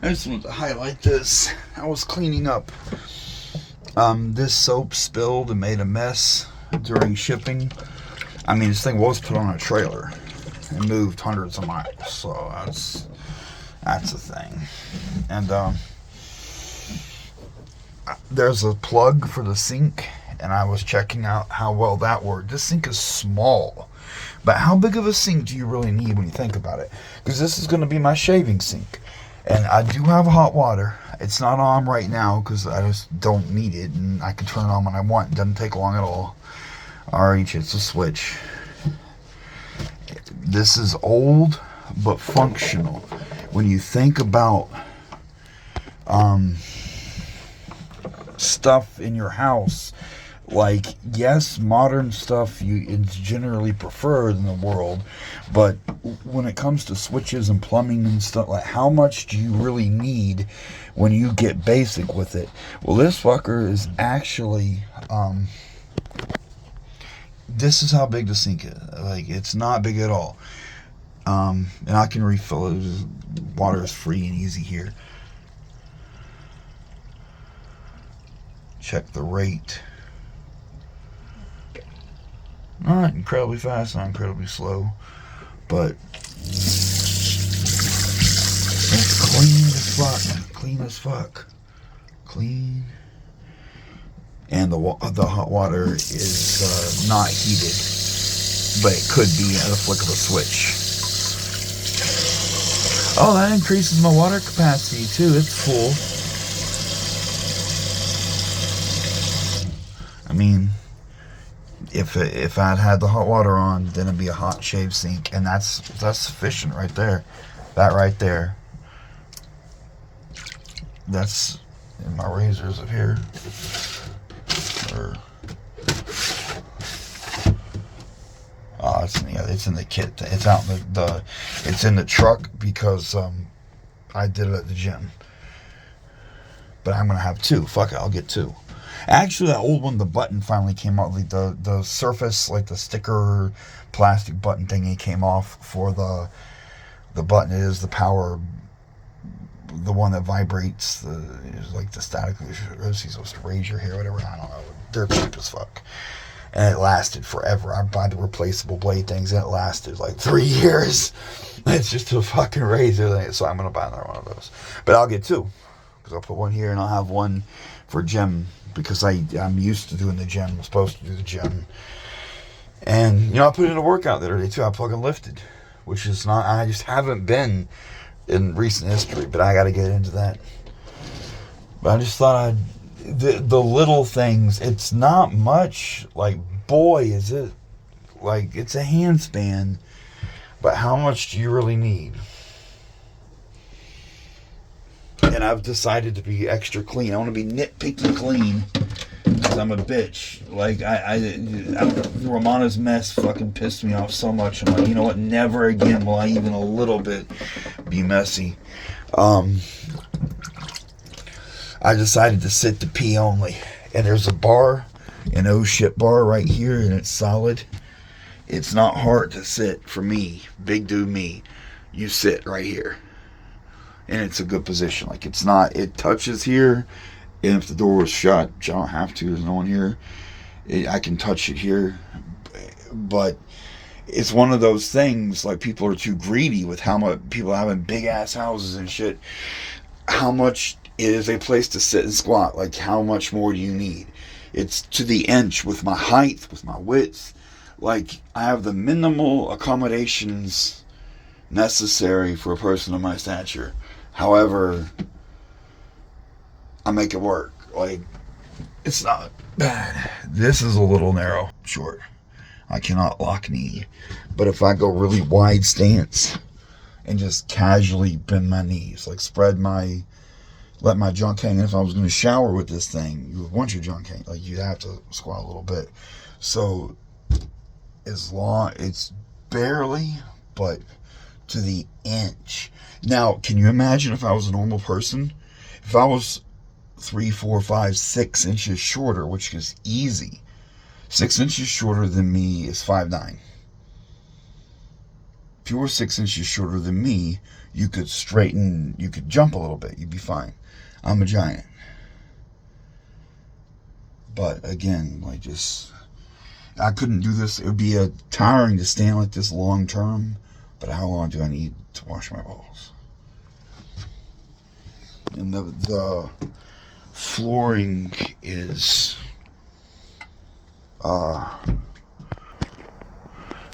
I just wanted to highlight this. I was cleaning up. This soap spilled and made a mess during shipping. I mean, this thing was put on a trailer and moved hundreds of miles, so that's a thing. And there's a plug for the sink, and I was checking out how well that worked. This sink is small, but how big of a sink do you really need when you think about it? Because this is going to be my shaving sink, and I do have hot water. It's not on right now because I just don't need it, and I can turn it on when I want. It doesn't take long at all. Alright, it's a switch. This is old but functional. When you think about stuff in your house, like, yes, modern stuff it's generally preferred in the world, but when it comes to switches and plumbing and stuff, like, how much do you really need when you get basic with it? Well, this fucker is actually this is how big the sink is. Like, it's not big at all. And I can refill it. Water is free and easy here. Check the rate. Not incredibly fast, not incredibly slow, but it's clean as fuck. Clean as fuck. Clean. And the hot water is not heated, but it could be at a flick of a switch. Oh, that increases my water capacity too. It's full. I mean, if I'd had the hot water on, then it'd be a hot shave sink, and that's sufficient right there. That right there. That's in my razors up here. It's in the kit. It's out in it's in the truck because I did it at the gym. But I'm gonna have two. Fuck it, I'll get two. Actually, that old one, the button finally came out. Like the surface, like the sticker plastic button thingy came off for the button. It is the power, the one that vibrates. It's like the static. You're supposed to raise your hair, whatever. I don't know. They're cheap as fuck. And it lasted forever. I bought the replaceable blade things, and it lasted like 3 years. It's just a fucking razor. So I'm going to buy another one of those. But I'll get two. Because I'll put one here, and I'll have one for gym. Because I'm used to doing the gym. I'm supposed to do the gym. And, I put in a workout the other day, too. I fucking lifted. Which is not... I just haven't been in recent history. But I got to get into that. But I just thought the little things, it's not much. Like, boy, is it, like, it's a handspan, but how much do you really need? And I've decided to be extra clean. I want to be nitpicky clean because I'm a bitch. Like, Romana's mess fucking pissed me off so much. I'm like, you know what, never again will I even a little bit be messy. I decided to sit to pee only. And there's a bar, an oh shit bar right here, and it's solid. It's not hard to sit for me, big dude me. You sit right here. And it's a good position. Like, it's not, it touches here. And if the door was shut, which I don't have to, there's no one here, I can touch it here. But it's one of those things, like, people are too greedy with how much people having big ass houses and shit. How much is a place to sit and squat? Like, how much more do you need? It's to the inch with my height, with my width. Like, I have the minimal accommodations necessary for a person of my stature. However, I make it work. Like, it's not bad. This is a little narrow, short. I cannot lock knee. But if I go really wide stance and just casually bend my knees, like let my junk hang. And if I was going to shower with this thing, you would want your junk hang. Like, you'd have to squat a little bit. So, as long, it's barely, but to the inch. Now, can you imagine if I was a normal person? If I was 3, 4, 5, 6 inches shorter, which is easy. 6 inches shorter than me is 5'9". If you were 6 inches shorter than me, you could straighten, you could jump a little bit, you'd be fine. I'm a giant. But again, like, just, I couldn't do this. It would be tiring to stand like this long term. But how long do I need to wash my balls? And the flooring is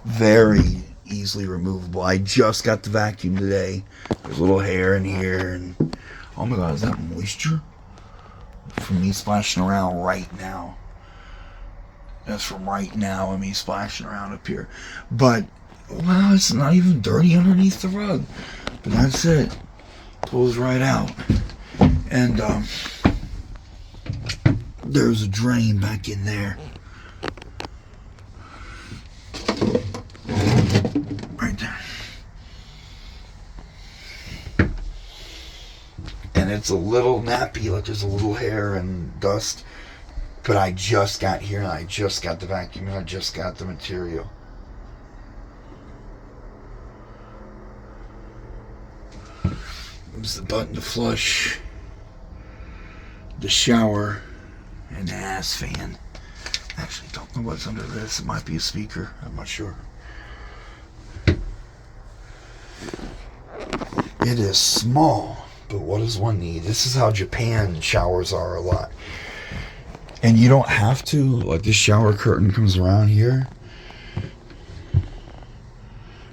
very easily removable. I just got the vacuum today. There's a little hair in here, and oh my god, is that moisture from me splashing around right now? That's from right now and me splashing around up here. But well, it's not even dirty underneath the rug. But that's it. Pulls right out. And there's a drain back in there. Right there. And it's a little nappy, like there's a little hair and dust. But I just got here and I just got the vacuum and I just got the material. There's the button to flush, the shower, and the ass fan. Actually, don't know what's under this. It might be a speaker. I'm not sure. It is small, but what does one need? This is how Japan showers are a lot. And you don't have to, like, this shower curtain comes around here.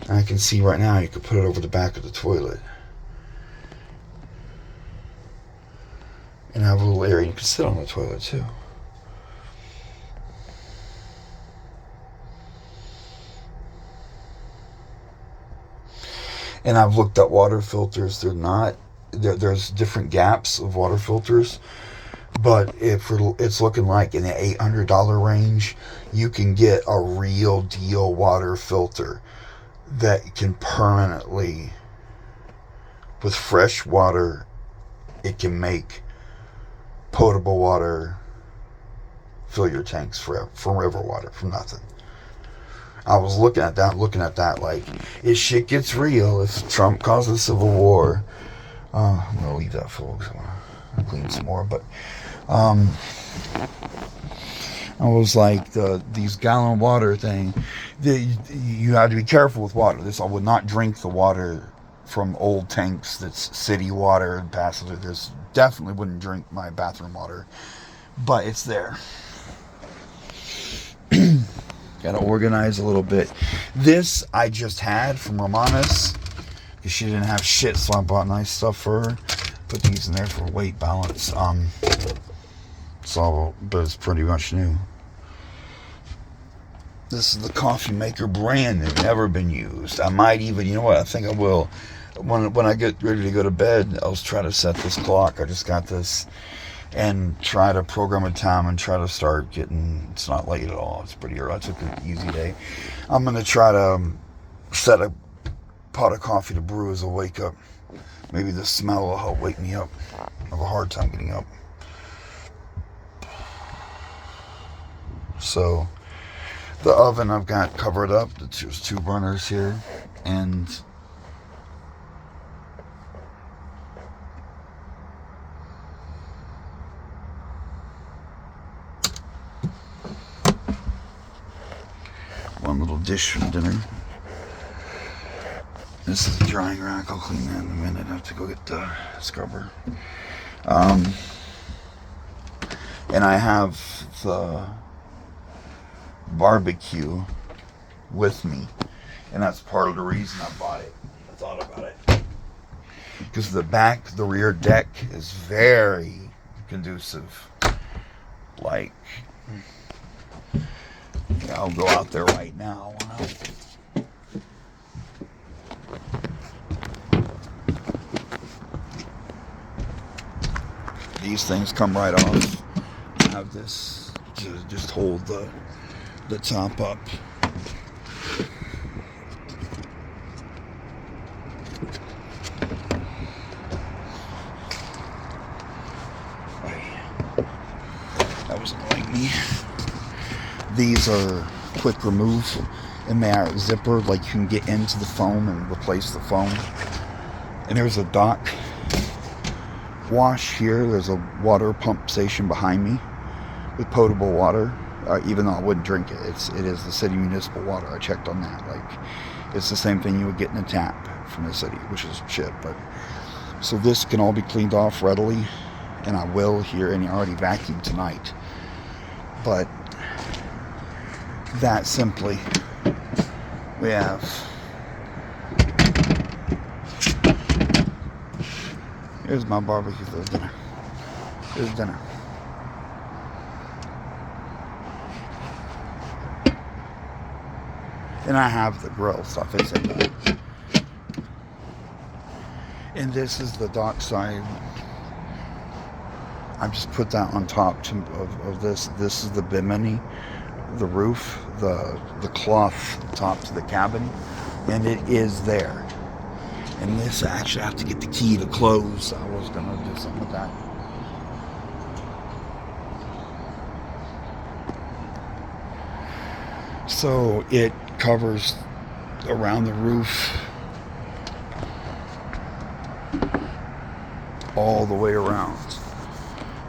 I can see right now you could put it over the back of the toilet. And have a little area you can sit on the toilet too. And I've looked at water filters. There's different gaps of water filters. But if it's looking like in the $800 range, you can get a real deal water filter that can permanently, with fresh water, it can make potable water fill your tanks from river water, from nothing. I was looking at that like, if shit gets real, if Trump causes civil war, I'm going to leave that, folks. I'm going to clean some more, but I was like, these gallon water thing, you have to be careful with water. I would not drink the water from old tanks that's city water and passes through. There's definitely wouldn't drink my bathroom water, but it's there. Gotta organize a little bit. This I just had from Romana's because she didn't have shit, so I bought nice stuff for her. Put these in there for weight balance. But it's pretty much new. This is the coffee maker, brand new, never been used. I might even, you know what, I think I will. When I get ready to go to bed, I'll try to set this clock. I just got this. And try to program a time and try to start getting, it's not late at all. It's pretty early. I took an easy day. I'm going to try to set a pot of coffee to brew as I wake up. Maybe the smell will help wake me up. I have a hard time getting up. So the oven I've got covered up. There's 2 burners here. And one little dish from dinner. This is a drying rack. I'll clean that in a minute. I have to go get the scrubber. And I have the barbecue with me. And that's part of the reason I bought it. I thought about it. Because the rear deck is very conducive. Like, I'll go out there right now. These things come right off. I have this to just hold the top up. That was annoying me. These are quick remove in their zipper, like you can get into the foam and replace the foam. And there's a dock wash here. There's a water pump station behind me with potable water. Even though I wouldn't drink it, it is the city municipal water. I checked on that. Like, it's the same thing you would get in a tap from the city, which is shit. But so this can all be cleaned off readily, and I will here. And I already vacuumed tonight. But that simply, we have here's my barbecue for dinner. Here's dinner. And I have the grill stuff. It's in there. And this is the dock side. I just put that on top of this. This is the bimini, the roof, the cloth top to the cabin, and it is there. And this, I actually have to get the key to close. I was gonna do something with that. So it covers around the roof all the way around,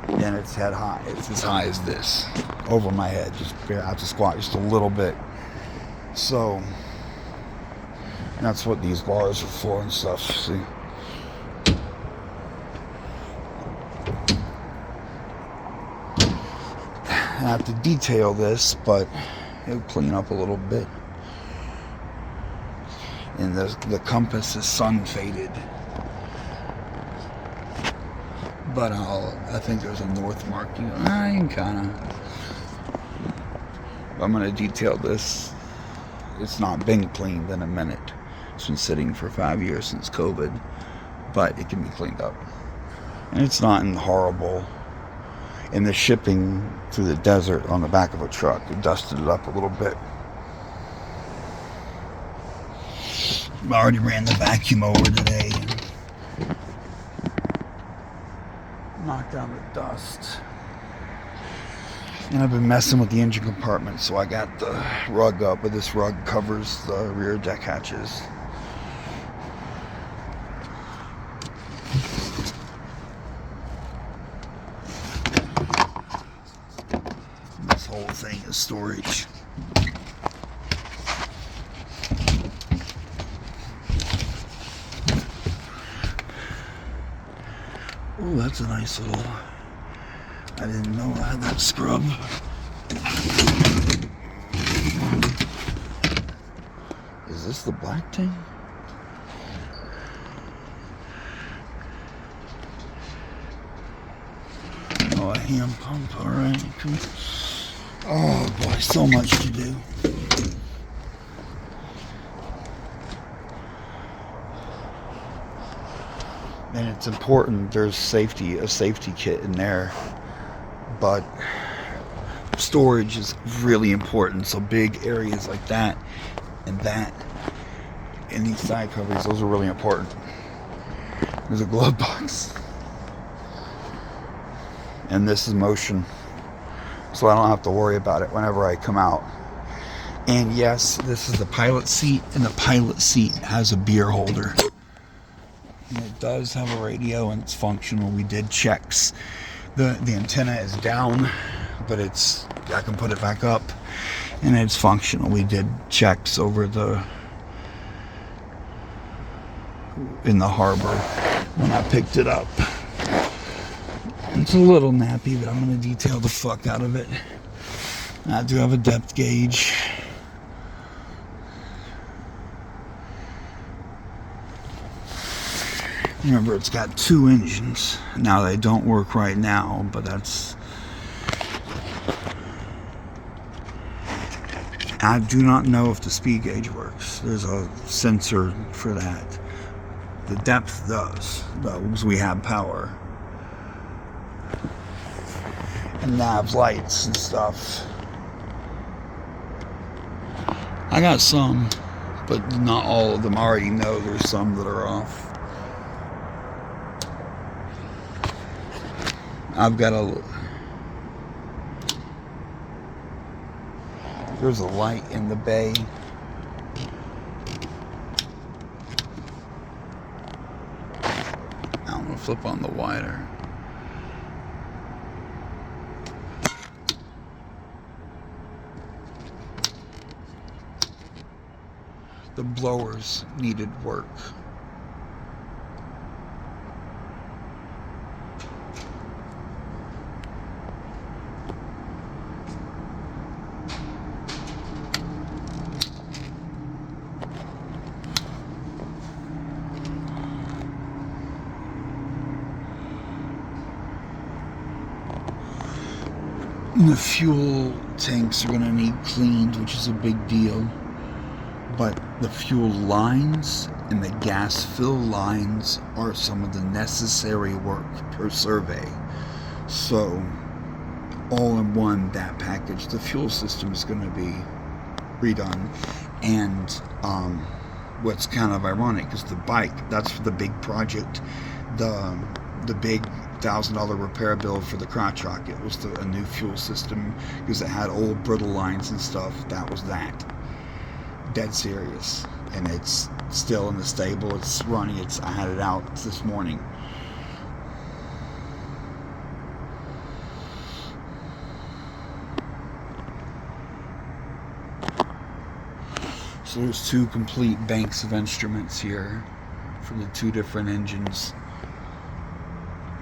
and it's head high. It's as high as this over my head. Just I have to squat just a little bit. So that's what these bars are for and stuff. See, I have to detail this, but it'll clean up a little bit. And the compass is sun faded, but I think there's a north marking. I can kind of. I'm gonna detail this. It's not been cleaned in a minute. It's been sitting for 5 years since COVID, but it can be cleaned up, and it's not in horrible. In the shipping through the desert on the back of a truck, it dusted it up a little bit. I already ran the vacuum over today and knocked down the dust. And I've been messing with the engine compartment, so I got the rug up, but this rug covers the rear deck hatches. This whole thing is storage. Oh, that's a nice little. I didn't know I had that scrub. Is this the black thing? Oh, a hand pump, alright. Oh boy, so much to do. And it's important there's a safety kit in there, but storage is really important. So big areas like that and these side covers, those are really important. There's a glove box, and this is motion, so I don't have to worry about it whenever I come out. And yes, this is the pilot seat, and the pilot seat has a beer holder. And it does have a radio, and it's functional. We did checks. The antenna is down, but I can put it back up, and it's functional. We did checks over in the harbor when I picked it up. It's a little nappy, but I'm going to detail the fuck out of it. I do have a depth gauge. Remember, it's got 2 engines. Now, they don't work right now, but I do not know if the speed gauge works. There's a sensor for that. The depth does, though, because we have power. And nav lights and stuff. I got some, but not all of them. I already know there's some that are off. I've got there's a light in the bay. flip on the wider. The blowers needed work. The fuel tanks are going to need cleaned, which is a big deal. But the fuel lines and the gas fill lines are some of the necessary work per survey. So, all in one, that package, the fuel system is going to be redone. And what's kind of ironic is the bike, that's the big project. The big $1,000 repair bill for the crotch rocket was a new fuel system because it had old brittle lines and stuff. That was that. Dead serious. And it's still in the stable. It's running. I had it out this morning. So there's two complete banks of instruments here for the two different engines.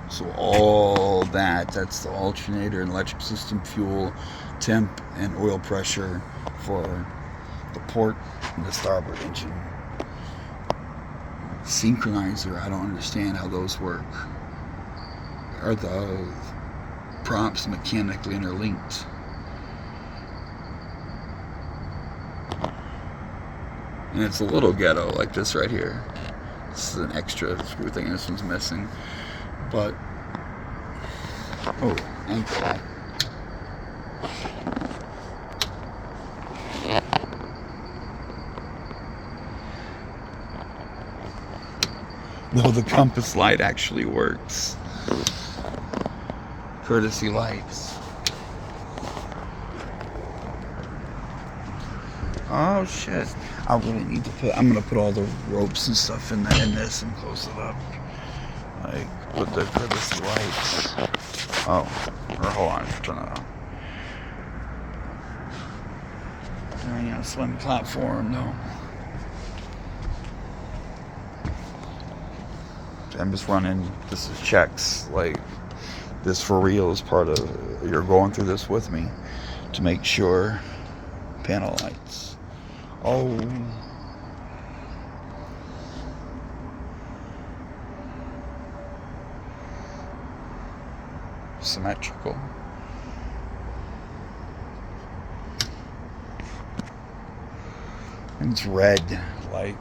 So all that's the alternator and electric system, fuel, temp, and oil pressure for the port and the starboard engine. Synchronizer, I don't understand how those work. Are the props mechanically interlinked? And it's a little ghetto, like this right here. This is an extra screw thing, and this one's missing. But, oh, ankle. No, the compass light actually works. Courtesy lights. Oh shit. I really need to I'm gonna put all the ropes and stuff in this and close it up. Like, with the courtesy lights. Oh, or hold on, turn it on. There ain't a slim platform, no. I'm just running, this is checks, like, this for real is part of, you're going through this with me to make sure. Panel lights. Oh. Symmetrical. And it's red, like.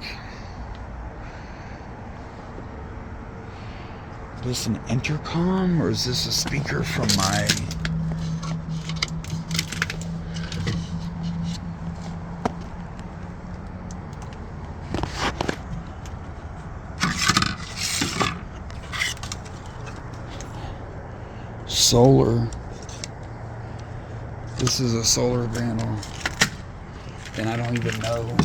Is this an intercom or is this a speaker from my solar? This is a solar panel and I don't even know